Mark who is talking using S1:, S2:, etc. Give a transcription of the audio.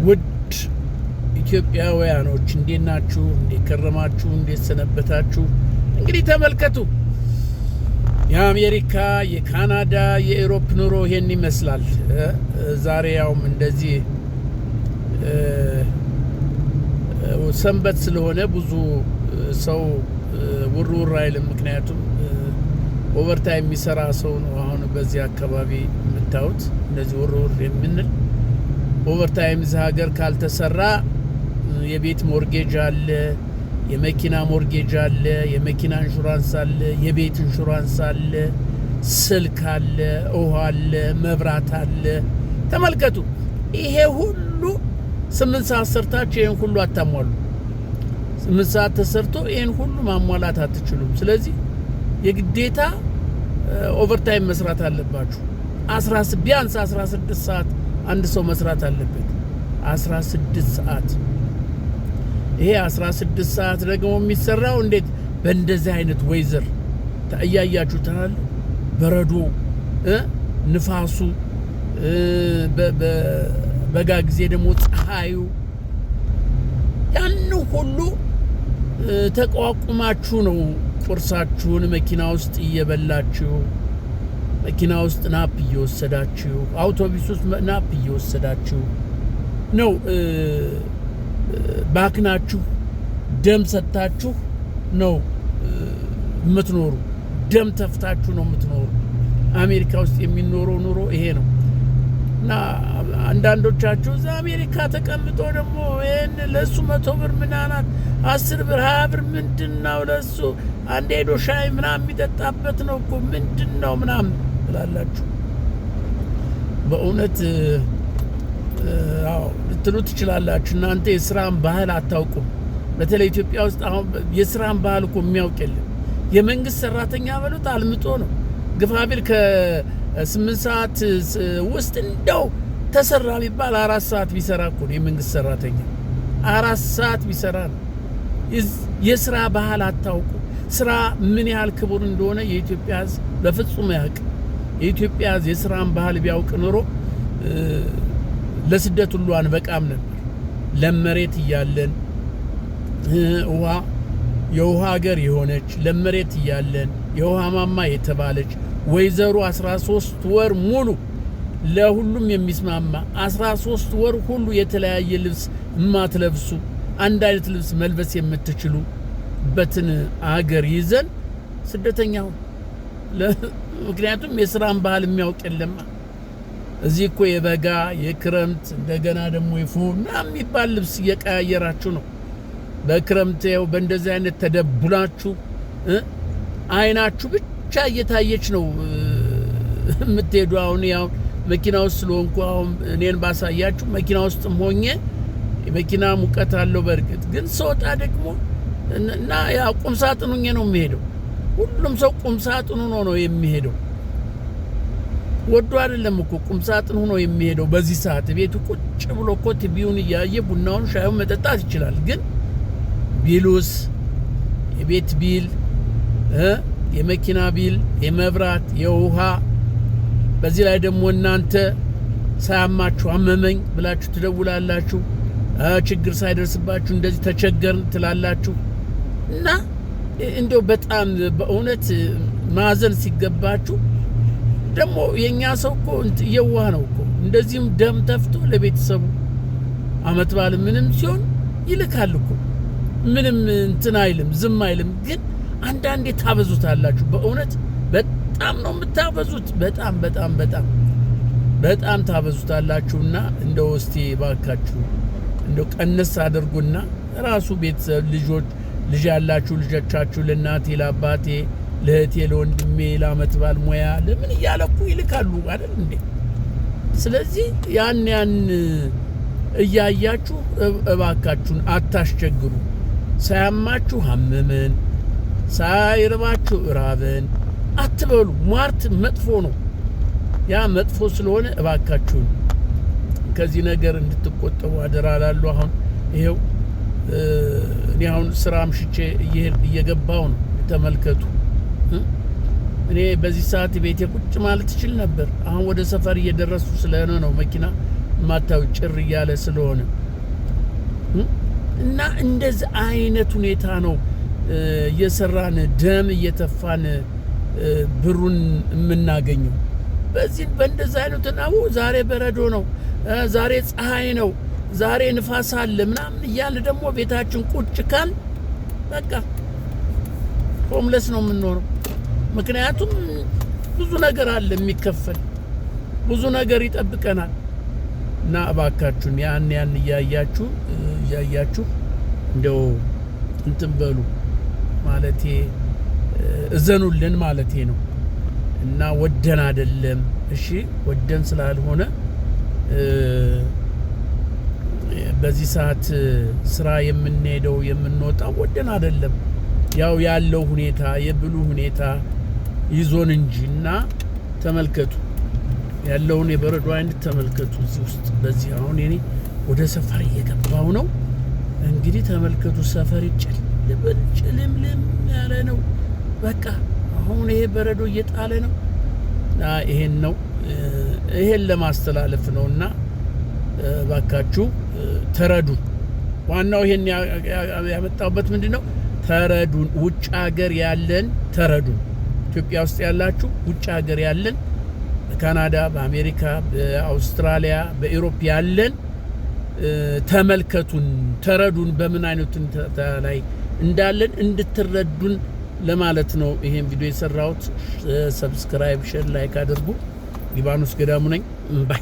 S1: ውድ ኢትዮጵያውያኖች እንዴት ናችሁ? እንዴት ከረማችሁ? እንዴት ሰነበታችሁ? እንግዲህ ተመልከቱ። የአሜሪካ፣ የካናዳ፣ የአውሮፓ ኑሮ ይሄን ይመስላል። ዛሬ ያውም እንደዚህ ሰንበት ስለሆነ ብዙ ሰው ውርውር አይልም። ምክንያቱም ኦቨርታይም የሚሰራ ሰው ነው አሁን በዚህ አካባቢ የምታዩት። እንደዚህ ውርውር የምንል ኦቨርታይም እዚህ ሀገር ካልተሰራ የቤት ሞርጌጅ አለ፣ የመኪና ሞርጌጅ አለ፣ የመኪና ኢንሹራንስ አለ፣ የቤት ኢንሹራንስ አለ፣ ስልክ አለ፣ ውሃ አለ፣ መብራት አለ። ተመልከቱ። ይሄ ሁሉ 8 ሰዓት ሰርታችሁ ይሄን ሁሉ አታሟሉ። 8 ሰዓት ተሰርቶ ይሄን ሁሉ ማሟላት አትችሉም። ስለዚህ የግዴታ ኦቨርታይም መስራት አለባችሁ። ቢያንስ 16 ሰዓት አንድ ሰው መስራት አለበት። 16 ሰዓት። ይሄ 16 ሰዓት ደግሞ የሚሰራው እንዴት? በእንደዚህ አይነት ወይዘር ታያያችሁ ታል በረዶ ንፋሱ በጋ ጊዜ ደግሞ ፀሐዩ ያን ሁሉ ተቋቁማችሁ ነው ቁርሳችሁን መኪና ውስጥ እየበላችሁ፣ መኪና ውስጥ ናፕ እየወሰዳችሁ፣ አውቶቡስ ውስጥ ናፕ እየወሰዳችሁ ነው ባክናችሁ ደም ሰጥታችሁ ነው የምትኖሩ። ደም ተፍታችሁ ነው የምትኖሩ። አሜሪካ ውስጥ የሚኖረው ኑሮ ይሄ ነው። እና አንዳንዶቻችሁ እዛ አሜሪካ ተቀምጦ ደግሞ ይሄን ለሱ 100 ብር ምናናት 10 ብር 20 ብር ምንድነው ለሱ አንድ ሄዶ ሻይ ምናምን የሚጠጣበት ነው እኮ ምንድነው ምናምን ትላላችሁ። በእውነት ልትሉ ትችላላችሁ። እናንተ የስራን ባህል አታውቁም። በተለይ ኢትዮጵያ ውስጥ አሁን የስራን ባህል እኮ የሚያውቅ የለም። የመንግስት ሰራተኛ በሉት አልምጦ ነው ግፋቢል ከ8 ሰዓት ውስጥ እንደው ተሰራ ቢባል 4 ሰዓት ቢሰራ እኮ ነው የመንግስት ሰራተኛ። 4 ሰዓት ቢሰራ ነው። የስራ ባህል አታውቁ። ስራ ምን ያህል ክቡር እንደሆነ የኢትዮጵያ ሕዝብ በፍጹም ያውቅ። የኢትዮጵያ ሕዝብ የስራን ባህል ቢያውቅ ኖሮ ለስደት ሁሉ አንበቃም ነበር። ለመሬት እያለን ውሃ የውሃ ሀገር የሆነች ለመሬት እያለን የውሃ ማማ የተባለች ወይዘሮ 13 ወር ሙሉ ለሁሉም የሚስማማ 13 ወር ሁሉ የተለያየ ልብስ የማትለብሱ አንድ አይነት ልብስ መልበስ የምትችሉበትን አገር ይዘን ስደተኛው ምክንያቱም የስራን ባህል የሚያውቅ የለም። እዚህ እኮ የበጋ የክረምት እንደገና ደግሞ የፉና የሚባል ልብስ እየቀያየራችሁ ነው። በክረምት ያው በእንደዚህ አይነት ተደቡላችሁ አይናችሁ ብቻ እየታየች ነው የምትሄዱ። አሁን ያው መኪና ውስጥ ስለሆንኩ አሁን እኔን ባሳያችሁ መኪና ውስጥም ሆኜ የመኪና ሙቀት አለው። በእርግጥ ግን ስወጣ ደግሞ እና ያ ቁም ሳጥን ሆኜ ነው የሚሄደው። ሁሉም ሰው ቁም ሳጥን ሆኖ ነው የሚሄደው። ወዶ አይደለም እኮ ቁም ሳጥን ሆኖ የሚሄደው። በዚህ ሰዓት ቤቱ ቁጭ ብሎ እኮ ቲቪውን እያየ ቡናውን ሻዩን መጠጣት ይችላል። ግን ቢሉስ የቤት ቢል፣ የመኪና ቢል፣ የመብራት፣ የውሃ በዚህ ላይ ደግሞ እናንተ ሳያማችሁ አመመኝ ብላችሁ ትደውላላችሁ። ችግር ሳይደርስባችሁ እንደዚህ ተቸገርን ትላላችሁ። እና እንደው በጣም በእውነት ማዘን ሲገባችሁ ደግሞ የኛ ሰው እኮ የዋህ ነው እኮ። እንደዚህም ደም ተፍቶ ለቤተሰቡ አመት በዓል ምንም ሲሆን ይልካል እኮ። ምንም እንትን አይልም፣ ዝም አይልም። ግን አንዳንዴ ታበዙታላችሁ። በእውነት በጣም ነው የምታበዙት። በጣም በጣም በጣም በጣም ታበዙታላችሁና እንደው እስቲ ባካችሁ እንደው ቀነስ አድርጉና ራሱ ቤተሰብ ልጅ ያላችሁ ልጆቻችሁ ለእናቴ ለአባቴ ለእህቴ ለወንድሜ ለአመት በዓል ሙያ ለምን እያለኩ ይልካሉ አይደል እንዴ? ስለዚህ ያን እያያችሁ እባካችሁን አታስቸግሩ። ሳያማችሁ አመመን፣ ሳይርባችሁ ራበን አትበሉ። ሟርት መጥፎ ነው። ያ መጥፎ ስለሆነ እባካችሁን ከዚህ ነገር እንድትቆጠቡ አደራ እላለሁ። አሁን ይሄው እኔ አሁን ስራ አምሽቼ እየገባው ነው። ተመልከቱ። እኔ በዚህ ሰዓት ቤቴ ቁጭ ማለት ይችል ነበር። አሁን ወደ ሰፈር እየደረሱ ስለሆነ ነው መኪና ማታው ጭር እያለ ስለሆነ እና እንደዚህ አይነት ሁኔታ ነው እየሰራን ደም እየተፋን ብሩን የምናገኘው። በዚህ በእንደዚህ አይነት ነው። ዛሬ በረዶ ነው፣ ዛሬ ፀሐይ ነው፣ ዛሬ ንፋስ አለ ምናምን እያለ ደግሞ ቤታችን ቁጭ ካል በቃ ሆምለስ ነው የምንኖረው። ምክንያቱም ብዙ ነገር አለ የሚከፈል፣ ብዙ ነገር ይጠብቀናል። እና እባካችሁን ያን እያያችሁ እንደው እንትን በሉ ማለቴ እዘኑልን ማለቴ ነው። እና ወደን አይደለም፣ እሺ ወደን ስላልሆነ በዚህ ሰዓት ስራ የምንሄደው የምንወጣው ወደን አይደለም። ያው ያለው ሁኔታ የብሉ ሁኔታ ይዞን እንጂ። እና ተመልከቱ ያለውን የበረዶ አይነት ተመልከቱ። እዚህ ውስጥ በዚህ አሁን እኔ ወደ ሰፈር እየገባው ነው። እንግዲህ ተመልከቱ፣ ሰፈር ጭልምልም ያለ ነው። በቃ አሁን ይሄ በረዶ እየጣለ ነው። ይሄን ለማስተላለፍ ነውና ባካችሁ ተረዱን። ዋናው ይሄን ያመጣውበት ምንድነው? ተረዱን። ውጭ ሀገር ያለን ተረዱን። ኢትዮጵያ ውስጥ ያላችሁ ውጭ ሀገር ያለን በካናዳ፣ በአሜሪካ፣ በአውስትራሊያ፣ በኢሮፕ ያለን ተመልከቱን፣ ተረዱን። በምን አይነት ላይ እንዳለን እንድትረዱን ለማለት ነው ይሄን ቪዲዮ የሰራሁት። ሰብስክራይብ፣ ሼር፣ ላይክ አድርጉ። ሊባኖስ ገዳሙ ነኝ ባይ